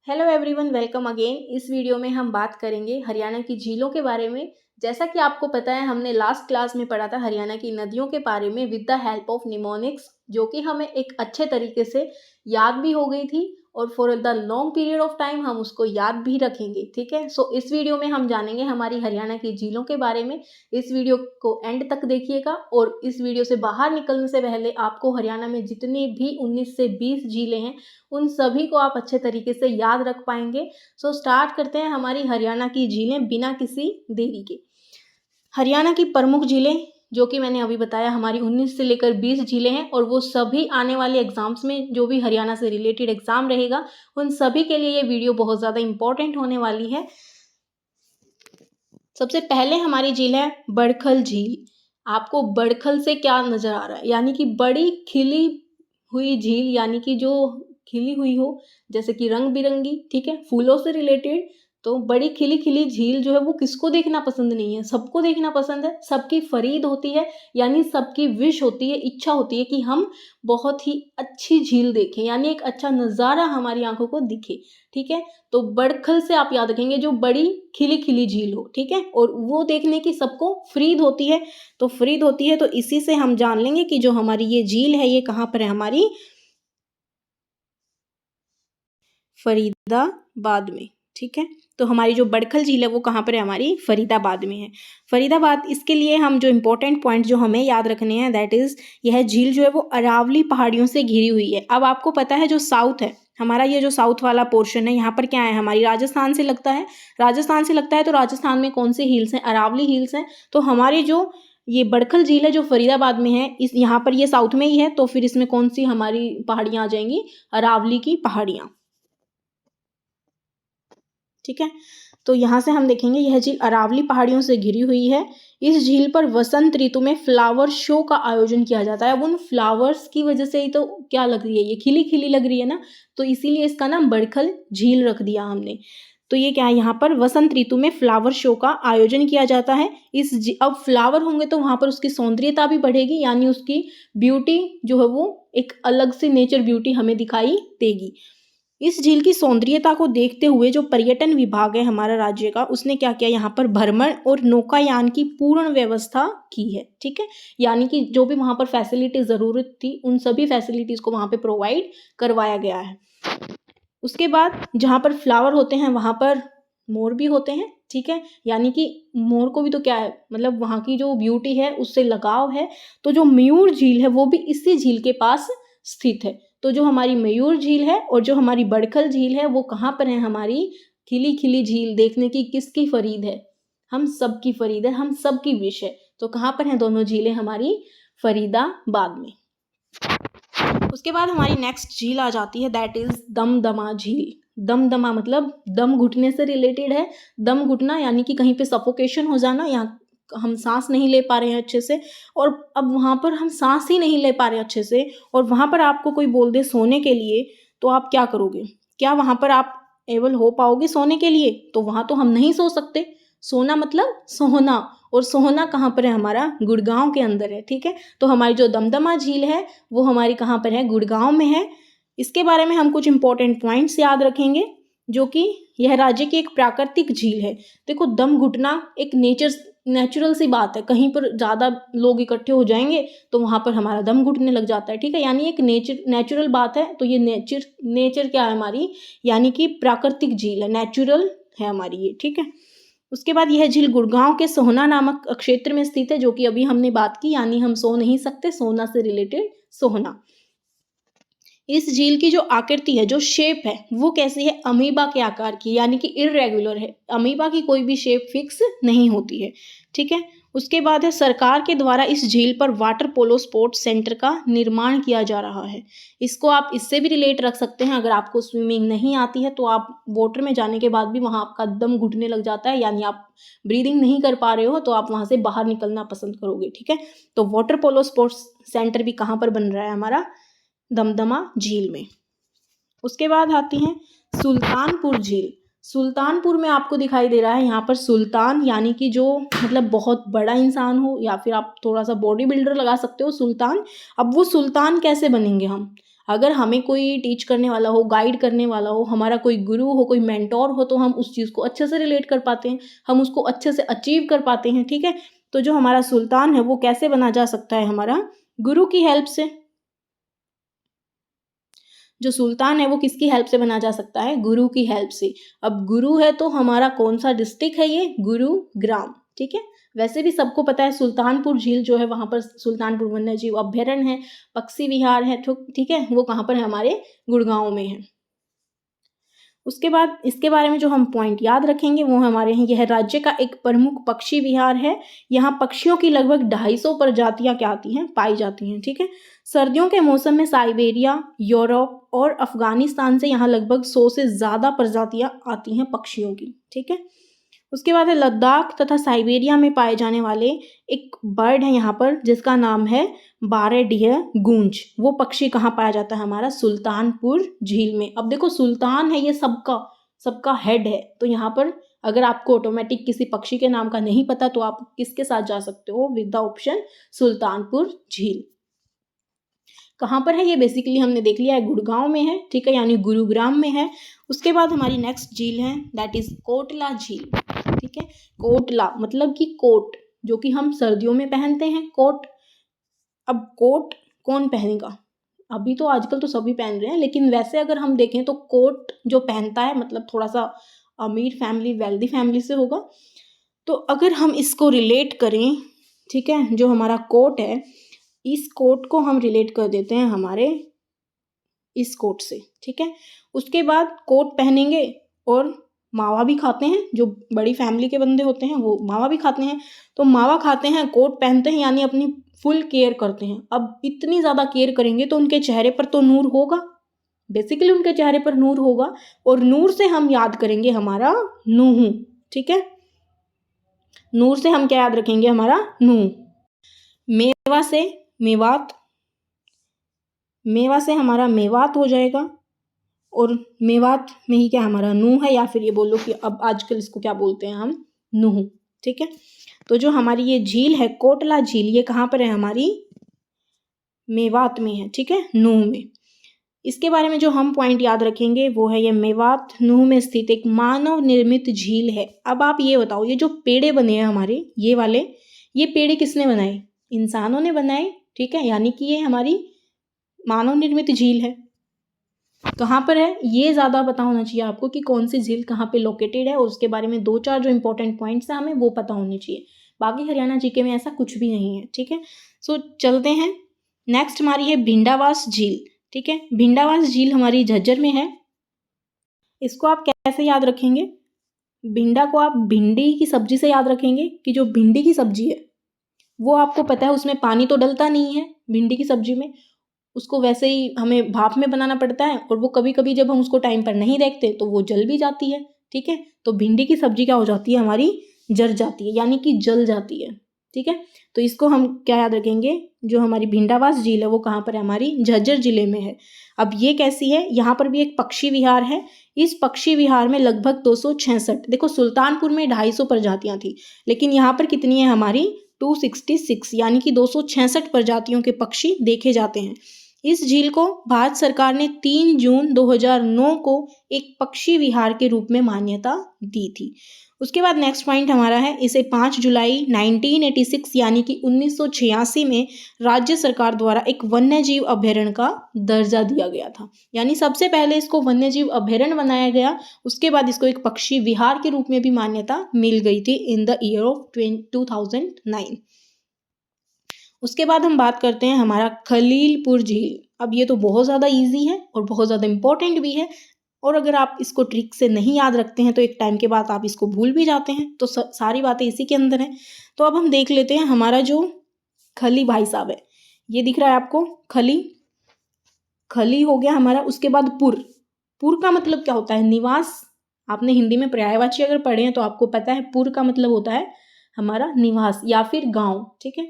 Hello everyone, welcome again. इस video में हम बात करेंगे हरियाणा की झीलों के बारे में। जैसा कि आपको पता है, हमने लास्ट क्लास में पढ़ा था हरियाणा की नदियों के बारे में with the help of mnemonics, जो कि हमें एक अच्छे तरीके से याद भी हो गई थी और for the long period of time हम उसको याद भी रखेंगे। ठीक है, सो इस वीडियो में हम जानेंगे हमारी हरियाणा की झीलों के बारे में। इस वीडियो को एंड तक देखिएगा और इस वीडियो से बाहर निकलने से पहले आपको हरियाणा में जितनी भी 19 से 20 झीलें हैं उन सभी को आप अच्छे तरीके से याद रख पाएंगे। सो स्टार्ट करते हैं हमारी हरियाणा की झीलें बिना किसी देरी के। हरियाणा की प्रमुख झीलें, जो कि मैंने अभी बताया, हमारी 19 से लेकर 20 झीलें हैं और वो सभी आने वाले एग्जाम्स में जो भी हरियाणा से रिलेटेड एग्जाम रहेगा उन सभी के लिए ये वीडियो बहुत ज़्यादा इंपॉर्टेंट होने वाली है। सबसे पहले हमारी झील है बड़खल झील। आपको बड़खल से क्या नजर आ रहा है? यानी कि बड़ी खिली हुई झील, यानी कि जो खिली हुई हो, जैसे कि रंग बिरंगी, ठीक है, फूलों से रिलेटेड। तो बड़ी खिली खिली झील जो है वो किसको देखना पसंद नहीं है? सबको देखना पसंद है। सबकी फरीद होती है, यानी सबकी विश होती है, इच्छा होती है कि हम बहुत ही अच्छी झील देखें, यानी एक अच्छा नज़ारा हमारी आंखों को दिखे। ठीक है, तो बड़खल से आप याद रखेंगे जो बड़ी खिली खिली झील हो। ठीक है, और वो देखने की सबको फरीद होती है। तो फरीद होती है, तो इसी से हम जान लेंगे कि जो हमारी ये झील है ये कहाँ पर है? हमारी फरीदाबाद में। ठीक है, तो हमारी जो बड़खल झील है वो कहाँ पर है? हमारी फरीदाबाद में है। फरीदाबाद, इसके लिए हम जो इम्पोर्टेंट पॉइंट जो हमें याद रखने हैं, दैट इज यह झील जो है वो अरावली पहाड़ियों से घिरी हुई है। अब आपको पता है जो साउथ है हमारा, ये जो साउथ वाला पोर्शन है, यहाँ पर क्या है? हमारी राजस्थान से लगता है। राजस्थान से लगता है तो राजस्थान में कौन से हिल्स हैं? अरावली हिल्स हैं। तो हमारी जो ये बड़खल झील है जो फरीदाबाद में है, इस यहाँ पर ये साउथ में ही है, तो फिर इसमें कौन सी हमारी पहाड़ियाँ आ जाएंगी? अरावली की पहाड़ियाँ। ठीक है, तो यहाँ से हम देखेंगे यह झील अरावली पहाड़ियों से घिरी हुई है। इस झील पर वसंत ऋतु में फ्लावर शो का आयोजन किया जाता है। अब उन फ्लावर्स की वजह से ही तो क्या लग रही है, ये खिली खिली लग रही है ना, तो इसीलिए इसका नाम बड़खल झील रख दिया हमने। तो ये क्या है? यहाँ पर वसंत ऋतु में फ्लावर शो का आयोजन किया जाता है। अब फ्लावर होंगे तो वहाँ पर उसकी सौंदर्यता भी बढ़ेगी, यानी उसकी ब्यूटी जो है वो एक अलग से नेचर ब्यूटी हमें दिखाई देगी। इस झील की सौंदर्यता को देखते हुए जो पर्यटन विभाग है हमारा राज्य का, उसने क्या किया? यहाँ पर भ्रमण और नौकायान की पूर्ण व्यवस्था की है। ठीक है, यानी कि जो भी वहाँ पर फैसिलिटी ज़रूरत थी उन सभी फैसिलिटीज़ को वहाँ पे प्रोवाइड करवाया गया है। उसके बाद जहाँ पर फ्लावर होते हैं वहाँ पर मोर भी होते हैं। ठीक है, यानी कि मोर को भी तो क्या है, मतलब वहाँ की जो ब्यूटी है उससे लगाव है। तो जो मयूर झील है वो भी इसी झील के पास स्थित है। तो जो हमारी मयूर झील है और जो हमारी बड़खल झील है वो कहाँ पर है? हमारी खिली खिली झील देखने की किसकी फरीद है? हम सबकी फरीद है, हम सबकी विश है। तो कहाँ पर हैं दोनों झीलें? हमारी फरीदाबाद में। उसके बाद हमारी नेक्स्ट झील आ जाती है, दैट इज दमदमा झील। दमदमा मतलब दम घुटने से रिलेटेड है। दम घुटना यानी कि कहीं पे सफोकेशन हो जाना, या हम सांस नहीं ले पा रहे हैं अच्छे से, और अब वहाँ पर हम सांस ही नहीं ले पा रहे अच्छे से, और वहाँ पर आपको कोई बोल दे सोने के लिए, तो आप क्या करोगे? क्या वहाँ पर आप एबल हो पाओगे सोने के लिए? तो वहाँ तो हम नहीं सो सकते। सोना मतलब सोहना, और सोहना कहाँ पर है? हमारा गुड़गांव के अंदर है। ठीक है, तो हमारी जो दमदमा झील है वो हमारी कहाँ पर है? गुड़गांव में है। इसके बारे में हम कुछ इंपॉर्टेंट पॉइंट्स याद रखेंगे, जो कि यह राज्य की एक प्राकृतिक झील है। देखो, दम घुटना एक नेचुरल सी बात है। कहीं पर ज़्यादा लोग इकट्ठे हो जाएंगे तो वहाँ पर हमारा दम घुटने लग जाता है। ठीक है, यानी एक नेचुरल बात है। तो ये नेचर क्या है हमारी? यानी कि प्राकृतिक झील है, नेचुरल है हमारी ये। ठीक है, उसके बाद यह झील गुड़गांव के सोहना नामक क्षेत्र में स्थित है, जो कि अभी हमने बात की, यानी हम सो नहीं सकते, सोना से रिलेटेड सोहना। इस झील की जो आकृति है, जो शेप है, वो कैसी है? अमीबा के आकार की, यानी कि इररेगुलर है। अमीबा की कोई भी शेप फिक्स नहीं होती है। ठीक है, उसके बाद है सरकार के द्वारा इस झील पर वाटर पोलो स्पोर्ट्स सेंटर का निर्माण किया जा रहा है। इसको आप इससे भी रिलेट रख सकते हैं, अगर आपको स्विमिंग नहीं आती है तो आप वाटर में जाने के बाद भी वहाँ आपका दम घुटने लग जाता है, यानी आप ब्रीदिंग नहीं कर पा रहे हो, तो आप वहाँ से बाहर निकलना पसंद करोगे। ठीक है, तो वाटर पोलो स्पोर्ट्स सेंटर भी कहाँ पर बन रहा है? हमारा दमदमा झील में। उसके बाद आती हैं सुल्तानपुर झील। सुल्तानपुर में आपको दिखाई दे रहा है यहाँ पर सुल्तान, यानी कि जो मतलब बहुत बड़ा इंसान हो, या फिर आप थोड़ा सा बॉडी बिल्डर लगा सकते हो सुल्तान। अब वो सुल्तान कैसे बनेंगे हम? अगर हमें कोई टीच करने वाला हो, गाइड करने वाला हो, हमारा कोई गुरु हो, कोई मेंटोर हो, तो हम उस चीज़ को अच्छे से रिलेट कर पाते हैं, हम उसको अच्छे से अचीव कर पाते हैं, ठीक है। तो जो हमारा सुल्तान है वो कैसे बना जा सकता है, हमारा गुरु की हेल्प से। जो सुल्तान है वो किसकी हेल्प से बना जा सकता है, गुरु की हेल्प से। अब गुरु है तो हमारा कौन सा डिस्ट्रिक्ट है ये, गुरुग्राम, ठीक है। वैसे भी सबको पता है सुल्तानपुर झील जो है वहाँ पर सुल्तानपुर वन्य जीव अभ्यारण्य है, पक्षी विहार है, ठीक है, वो कहाँ पर है, हमारे गुड़गांव में है। उसके बाद इसके बारे में जो हम पॉइंट याद रखेंगे वो हमारे हैं, यह राज्य का एक प्रमुख पक्षी विहार है। यहाँ पक्षियों की लगभग 250 प्रजातियां क्या आती हैं, पाई जाती हैं, ठीक है। सर्दियों के मौसम में साइबेरिया, यूरोप और अफगानिस्तान से यहाँ लगभग 100 से ज़्यादा प्रजातियां आती हैं पक्षियों की, ठीक है। उसके बाद है लद्दाख तथा साइबेरिया में पाए जाने वाले एक बर्ड है यहाँ पर जिसका नाम है बारहडीह गूंज। वो पक्षी कहाँ पाया जाता है, हमारा सुल्तानपुर झील में। अब देखो सुल्तान है ये सबका हेड है, तो यहाँ पर अगर आपको ऑटोमेटिक किसी पक्षी के नाम का नहीं पता तो आप किसके साथ जा सकते हो, विद द ऑप्शन सुल्तानपुर झील। कहाँ पर है ये, बेसिकली हमने देख लिया है, गुड़गांव में है, ठीक है, यानी गुरुग्राम में है। उसके बाद हमारी नेक्स्ट झील है दैट इज कोटला झील, ठीक है। कोटला मतलब कि कोट, जो कि हम सर्दियों में पहनते हैं कोट। अब कोट कौन पहनेगा, अभी तो आजकल तो सभी पहन रहे हैं, लेकिन वैसे अगर हम देखें तो कोट जो पहनता है मतलब थोड़ा सा अमीर फैमिली, वेल्दी फैमिली से होगा। तो अगर हम इसको रिलेट करें, ठीक है, जो हमारा कोट है इस कोट को हम रिलेट कर देते हैं हमारे इस कोट से, ठीक है। उसके बाद कोट पहनेंगे और मावा भी खाते हैं, जो बड़ी फैमिली के बंदे होते हैं वो मावा भी खाते हैं। तो मावा खाते हैं, कोट पहनते हैं, यानी अपनी फुल केयर करते हैं। अब इतनी ज़्यादा केयर करेंगे तो उनके चेहरे पर तो नूर होगा, बेसिकली उनके चेहरे पर नूर होगा, और नूर से हम याद करेंगे हमारा नूह, ठीक है। नूर से हम क्या याद रखेंगे, हमारा नूह। मेवा से मेवात, मेवा से हमारा मेवात हो जाएगा, और मेवात में ही क्या हमारा नूह है, या फिर ये बोलो कि अब आजकल इसको क्या बोलते हैं हम, नूह, ठीक है। तो जो हमारी ये झील है कोटला झील, ये कहाँ पर है, हमारी मेवात में है, ठीक है, नूह में। इसके बारे में जो हम पॉइंट याद रखेंगे वो है ये मेवात नूह में स्थित एक मानव निर्मित झील है। अब आप ये बताओ, ये जो पेड़े बने हैं हमारे ये वाले, ये पेड़े किसने बनाए, इंसानों ने बनाए, ठीक है, यानी कि ये हमारी मानव निर्मित झील है। कहाँ पर है ये ज़्यादा पता होना चाहिए आपको कि कौन सी झील कहाँ पे लोकेटेड है, और उसके बारे में 2-4 जो इंपॉर्टेंट पॉइंट्स हैं हमें वो पता होने चाहिए। बाकी हरियाणा जीके में ऐसा कुछ भी नहीं है, ठीक है। सो चलते हैं, नेक्स्ट हमारी है भिंडावास झील, ठीक है। भिंडावास झील हमारी झज्जर में है। इसको आप कैसे याद रखेंगे, भिंडा को आप भिंडी की सब्जी से याद रखेंगे कि जो भिंडी की सब्जी है वो आपको पता है उसमें पानी तो डलता नहीं है भिंडी की सब्जी में, उसको वैसे ही हमें भाप में बनाना पड़ता है, और वो कभी कभी जब हम उसको टाइम पर नहीं देखते तो वो जल भी जाती है, ठीक है। तो भिंडी की सब्जी क्या हो जाती है, हमारी जल जाती है, यानी कि जल जाती है, ठीक है। तो इसको हम क्या याद रखेंगे, जो हमारी भिंडावास झील है वो कहाँ पर है, हमारी झज्जर जिले में है। अब ये कैसी है, यहाँ पर भी एक पक्षी विहार है। इस पक्षी विहार में लगभग 266, देखो सुल्तानपुर में 250 प्रजातियां थी, लेकिन यहाँ पर कितनी है, हमारी 266, यानी कि 266 प्रजातियों के पक्षी देखे जाते हैं। इस झील को भारत सरकार ने 3 जून 2009 को एक पक्षी विहार के रूप में मान्यता दी थी। उसके बाद नेक्स्ट पॉइंट हमारा है, इसे 5 जुलाई 1986 यानी कि 1986 में राज्य सरकार द्वारा एक वन्यजीव अभ्यारण्य का दर्जा दिया गया था। यानी सबसे पहले इसको वन्यजीव अभ्यारण्य बनाया गया, उसके बाद इसको एक पक्षी विहार के रूप में भी मान्यता मिल गई थी इन द ईयर ऑफ 2009। उसके बाद हम बात करते हैं हमारा खलीलपुर झील। अब ये तो बहुत ज़्यादा इजी है और बहुत ज़्यादा इम्पोर्टेंट भी है, और अगर आप इसको ट्रिक से नहीं याद रखते हैं तो एक टाइम के बाद आप इसको भूल भी जाते हैं, तो सारी बातें इसी के अंदर हैं। तो अब हम देख लेते हैं हमारा जो खली भाई साहब है, ये दिख रहा है आपको, खली हो गया हमारा। उसके बाद पुर का मतलब क्या होता है, निवास। आपने हिंदी में पर्यायवाची अगर पढ़े हैं तो आपको पता है पुर का मतलब होता है हमारा निवास या फिर गाँव, ठीक है।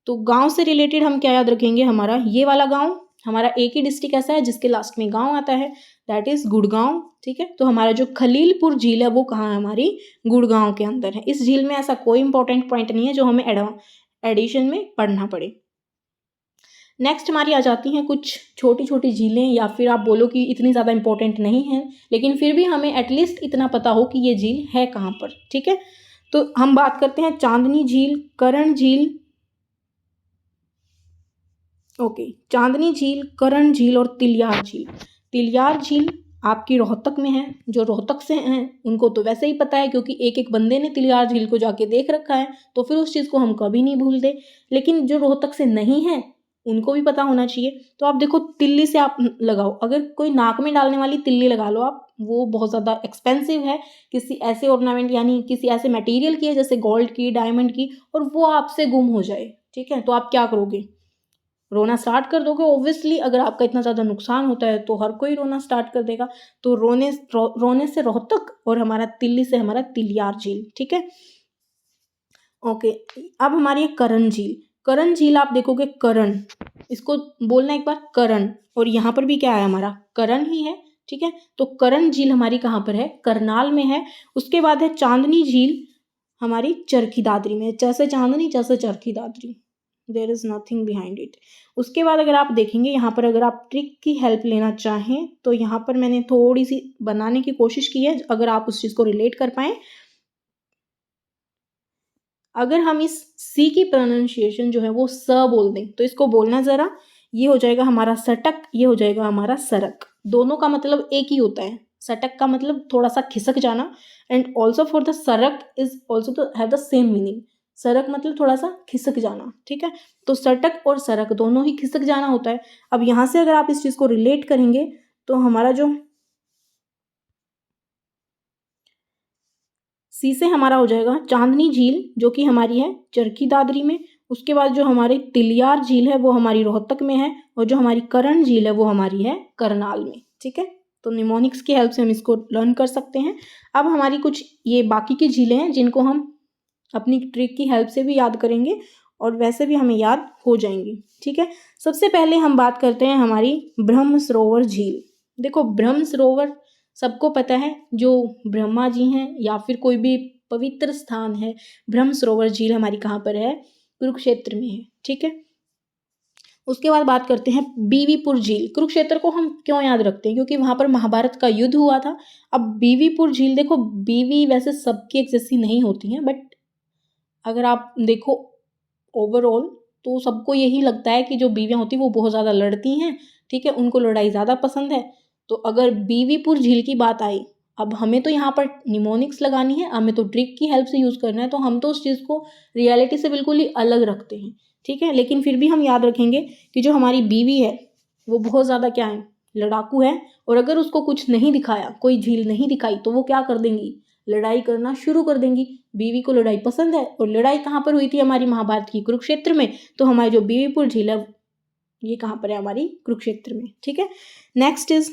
तो गांव से रिलेटेड हम क्या याद रखेंगे, हमारा ये वाला गांव, हमारा एक ही डिस्ट्रिक्ट ऐसा है जिसके लास्ट में गांव आता है, दैट इज गुड़गांव, ठीक है। तो हमारा जो खलीलपुर झील है वो कहाँ है, हमारी गुड़गांव के अंदर है। इस झील में ऐसा कोई इंपॉर्टेंट पॉइंट नहीं है जो हमें एडिशन में पढ़ना पड़े। नेक्स्ट हमारी आ जाती हैं कुछ छोटी छोटी झीलें, या फिर आप बोलो कि इतनी ज़्यादा इंपॉर्टेंट नहीं है, लेकिन फिर भी हमें एटलीस्ट इतना पता हो कि ये झील है कहाँ पर। ठीक है, तो हम बात करते हैं चांदनी झील, करण झील, ओके, चांदनी झील, करण झील और तिलियार झील। तिलियार झील आपकी रोहतक में है। जो रोहतक से हैं उनको तो वैसे ही पता है, क्योंकि एक एक बंदे ने तिलियार झील को जाके देख रखा है, तो फिर उस चीज़ को हम कभी नहीं भूलते। लेकिन जो रोहतक से नहीं है उनको भी पता होना चाहिए। तो आप देखो, तिल्ली से आप लगाओ, अगर कोई नाक में डालने वाली तिल्ली लगा लो आप, वो बहुत ज़्यादा एक्सपेंसिव है, किसी ऐसे ऑर्नामेंट यानी किसी ऐसे मटेरियल की है जैसे गोल्ड की, डायमंड की, और वो आपसे गुम हो जाए, ठीक है, तो आप क्या करोगे? रोना स्टार्ट कर दोगे। ऑब्वियसली अगर आपका इतना ज़्यादा नुकसान होता है तो हर कोई रोना स्टार्ट कर देगा। तो रोने से रोहतक और हमारा तिल्ली से हमारा तिलियार झील। ठीक है, ओके। अब हमारी करण झील। करण झील आप देखोगे, करण, इसको बोलना एक बार, करण, और यहाँ पर भी क्या है, हमारा करण ही है। ठीक है, तो करण झील हमारी कहाँ पर है? करनाल में है। उसके बाद है चांदनी झील, हमारी चरखी दादरी में। जैसे चांदनी जैसे Charkhi Dadri, there is nothing behind it. उसके बाद अगर आप देखेंगे यहाँ पर, अगर आप ट्रिक की हेल्प लेना चाहें तो यहाँ पर मैंने थोड़ी सी बनाने की कोशिश की है, अगर आप उस चीज़ को रिलेट कर पाएँ। अगर हम इस सी की प्रोनाउंसिएशन जो है वो स बोल दें, तो इसको बोलना ज़रा, ये हो जाएगा हमारा सटक, ये हो जाएगा हमारा सरक। दोनों का मतलब एक ही होता है। सटक का मतलब थोड़ा सा खिसक जाना, एंड ऑल्सो फॉर द सरक is also to have the same meaning. सरक मतलब थोड़ा सा खिसक जाना। ठीक है, तो सटक और सरक दोनों ही खिसक जाना होता है। अब यहाँ से अगर आप इस चीज़ को रिलेट करेंगे तो हमारा जो सी से हमारा हो जाएगा चांदनी झील, जो कि हमारी है चरखी दादरी में। उसके बाद जो हमारी तिलियार झील है वो हमारी रोहतक में है, और जो हमारी करण झील है वो हमारी है करनाल में। ठीक है, तो निमोनिक्स की हेल्प से हम इसको लर्न कर सकते हैं। अब हमारी कुछ ये बाकी की झीलें हैं जिनको हम अपनी ट्रिक की हेल्प से भी याद करेंगे, और वैसे भी हमें याद हो जाएंगी। ठीक है, सबसे पहले हम बात करते हैं हमारी ब्रह्म सरोवर झील। देखो, ब्रह्म सरोवर सबको पता है, जो ब्रह्मा जी हैं या फिर कोई भी पवित्र स्थान है। ब्रह्म सरोवर झील हमारी कहाँ पर है? कुरुक्षेत्र में है। ठीक है, उसके बाद बात करते हैं बीवीपुर झील। कुरुक्षेत्र को हम क्यों याद रखते हैं? क्योंकि वहाँ पर महाभारत का युद्ध हुआ था। अब बीवीपुर झील, देखो बीवी वैसे सबकी एक जैसी नहीं होती हैं, बट अगर आप देखो ओवरऑल तो सबको यही लगता है कि जो बीवियाँ होती हैं वो बहुत ज़्यादा लड़ती हैं। ठीक है, उनको लड़ाई ज़्यादा पसंद है। तो अगर बीवीपुर झील की बात आई, अब हमें तो यहाँ पर निमोनिक्स लगानी है, हमें तो ट्रिक की हेल्प से यूज़ करना है, तो हम तो उस चीज़ को रियलिटी से बिल्कुल ही अलग रखते हैं। ठीक है, लेकिन फिर भी हम याद रखेंगे कि जो हमारी बीवी है वो बहुत ज़्यादा क्या है? लड़ाकू है। और अगर उसको कुछ नहीं दिखाया, कोई झील नहीं दिखाई, तो वो क्या कर देंगी? लड़ाई करना शुरू कर देंगी। बीवी को लड़ाई पसंद है, और लड़ाई कहाँ पर हुई थी हमारी महाभारत की? कुरुक्षेत्र में। तो हमारी जो बीवीपुर झील है ये कहाँ पर है? हमारी कुरुक्षेत्र में। ठीक है, नेक्स्ट इज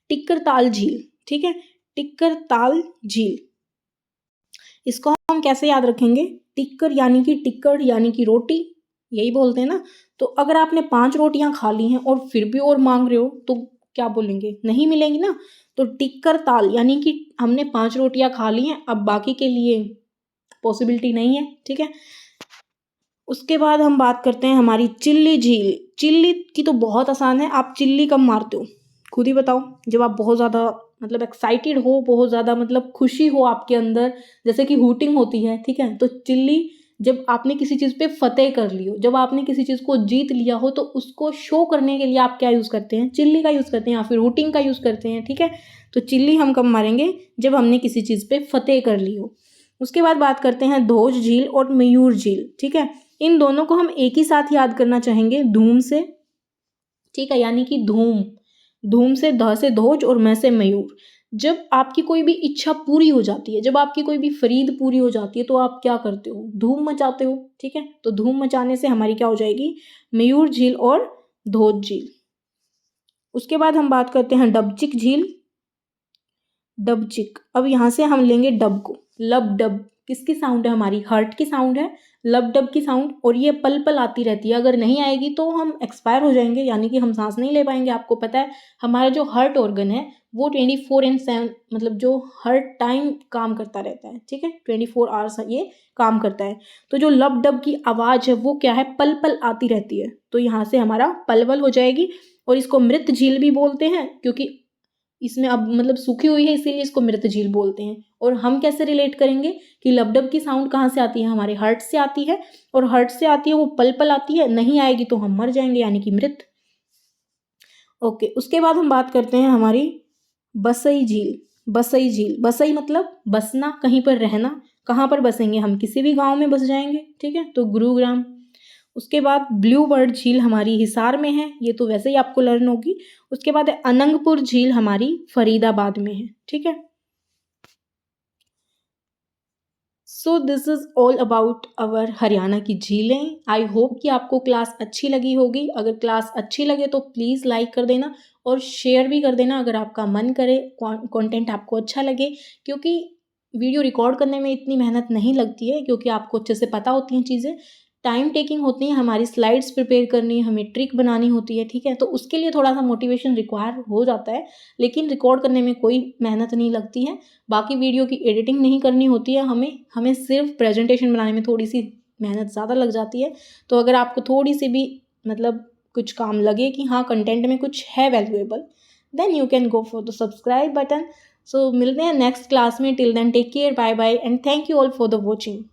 टिक्कर झील। ठीक है, टिक्कर झील, इसको हम कैसे याद रखेंगे? टिक्कर यानी कि टिक्कर यानी कि रोटी, यही बोलते हैं ना। तो अगर आपने 5 रोटियां खा ली हैं और फिर भी और मांग रहे हो तो क्या बोलेंगे? नहीं मिलेंगी ना। तो टिक्कर ताल यानी कि हमने 5 रोटियां खा ली हैं, अब बाकी के लिए पॉसिबिलिटी नहीं है। ठीक है, उसके बाद हम बात करते हैं हमारी चिल्ली झील। चिल्ली की तो बहुत आसान है, आप चिल्ली कब मारते हो? खुद ही बताओ। जब आप बहुत ज़्यादा मतलब एक्साइटेड हो, बहुत ज़्यादा मतलब खुशी हो आपके अंदर, जैसे कि हूटिंग होती है। ठीक है, तो चिल्ली जब आपने किसी चीज़ पे फतेह कर ली हो, जब आपने किसी चीज़ को जीत लिया हो, तो उसको शो करने के लिए आप क्या यूज़ करते हैं? चिल्ली का यूज़ करते हैं, या फिर हूटिंग का यूज़ करते हैं। ठीक है, तो चिल्ली हम कब मारेंगे? जब हमने किसी चीज़ पे फतेह कर ली हो। उसके बाद बात करते हैं धोज झील और मयूर झील। ठीक है, इन दोनों को हम एक ही साथ याद करना चाहेंगे, धूम से। ठीक है, यानी कि धूम, धूम से ध से धोज और मैं से मयूर। जब आपकी कोई भी इच्छा पूरी हो जाती है, जब आपकी कोई भी फरीद पूरी हो जाती है, तो आप क्या करते हो? धूम मचाते हो। ठीक है, तो धूम मचाने से हमारी क्या हो जाएगी? मयूर झील और धोज झील। उसके बाद हम बात करते हैं डबचिक झील। डबचिक, अब यहाँ से हम लेंगे डब को। लब डब किसकी साउंड है? हमारी हार्ट की साउंड है। लब डब की साउंड, और ये पल पल आती रहती है। अगर नहीं आएगी तो हम एक्सपायर हो जाएंगे, यानी कि हम सांस नहीं ले पाएंगे। आपको पता है हमारा जो हार्ट ऑर्गन है वो 24/7 मतलब जो हर टाइम काम करता रहता है, ठीक है, 24 आवर्स ये काम करता है। तो जो लब डब की आवाज़ है वो क्या है, पल पल आती रहती है। तो यहाँ से हमारा पलवल हो जाएगी। और इसको मृत झील भी बोलते हैं, क्योंकि इसमें अब मतलब सूखी हुई है इसीलिए इसको मृत झील बोलते हैं। और हम कैसे रिलेट करेंगे कि लबडब की साउंड कहाँ से आती है, हमारे हार्ट से आती है, और हार्ट से आती है वो पल पल आती है, नहीं आएगी तो हम मर जाएंगे, यानी कि मृत। ओके, उसके बाद हम बात करते हैं हमारी बसई झील। बसई झील, बसई मतलब बसना, कहीं पर रहना। कहाँ पर बसेंगे हम, किसी भी गांव में बस जाएंगे, ठीक है, तो गुरुग्राम। उसके बाद ब्लू बर्ड झील हमारी हिसार में है, ये तो वैसे ही आपको लर्न होगी। उसके बाद है अनंगपुर झील हमारी फरीदाबाद में है, ठीक है। So this is all about our Haryana की झीलें। आई होप कि आपको क्लास अच्छी लगी होगी। अगर क्लास अच्छी लगे तो प्लीज़ लाइक कर देना और शेयर भी कर देना अगर आपका मन करे, कंटेंट आपको अच्छा लगे, क्योंकि वीडियो रिकॉर्ड करने में इतनी मेहनत नहीं लगती है, क्योंकि आपको अच्छे से पता होती हैं चीज़ें। टाइम टेकिंग होती है, हमारी स्लाइड्स प्रिपेयर करनी है, हमें ट्रिक बनानी होती है, ठीक है, तो उसके लिए थोड़ा सा मोटिवेशन रिक्वायर हो जाता है, लेकिन रिकॉर्ड करने में कोई मेहनत नहीं लगती है। बाकी वीडियो की एडिटिंग नहीं करनी होती है हमें सिर्फ प्रेजेंटेशन बनाने में थोड़ी सी मेहनत ज़्यादा लग जाती है। तो अगर आपको थोड़ी सी भी मतलब कुछ काम लगे कि हाँ कंटेंट में कुछ है valuable, then you can go for the subscribe button. So मिलते हैं नेक्स्ट क्लास में। Till then take care, bye bye and thank you all for the watching.